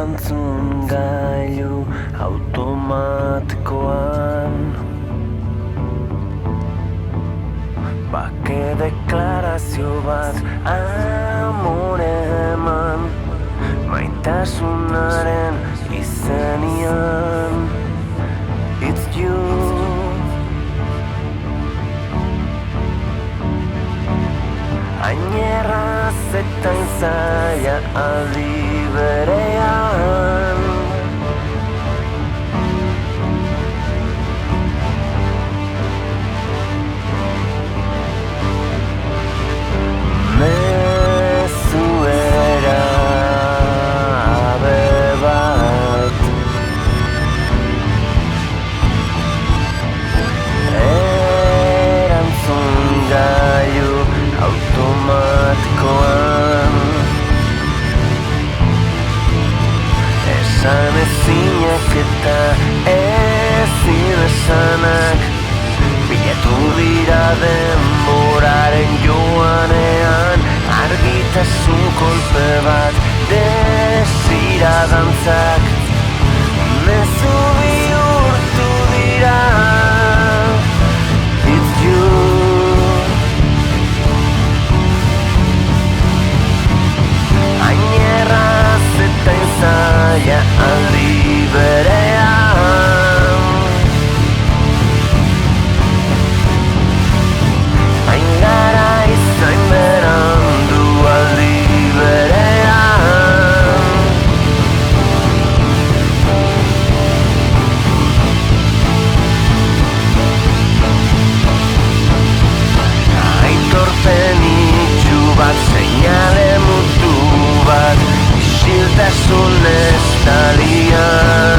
erantzun gailu automatikoan bake deklarazio bat amore eman maitasunaren izenian. It's you. Ainerraz eta zaila aldi berean. Mezuera bebat erantzun gailu automatikoan esan ezinak eta ezin esanak bilatu dira denboraren joanean argitasun kolpe bat desira dantzak mezu bihurtu dira. It's you. Ainerraz eta zaila aldi berean. Hain gara izain berandu aldi berean. Aitorpen itxu bat, seinale mutu bat, isiltasun estalian.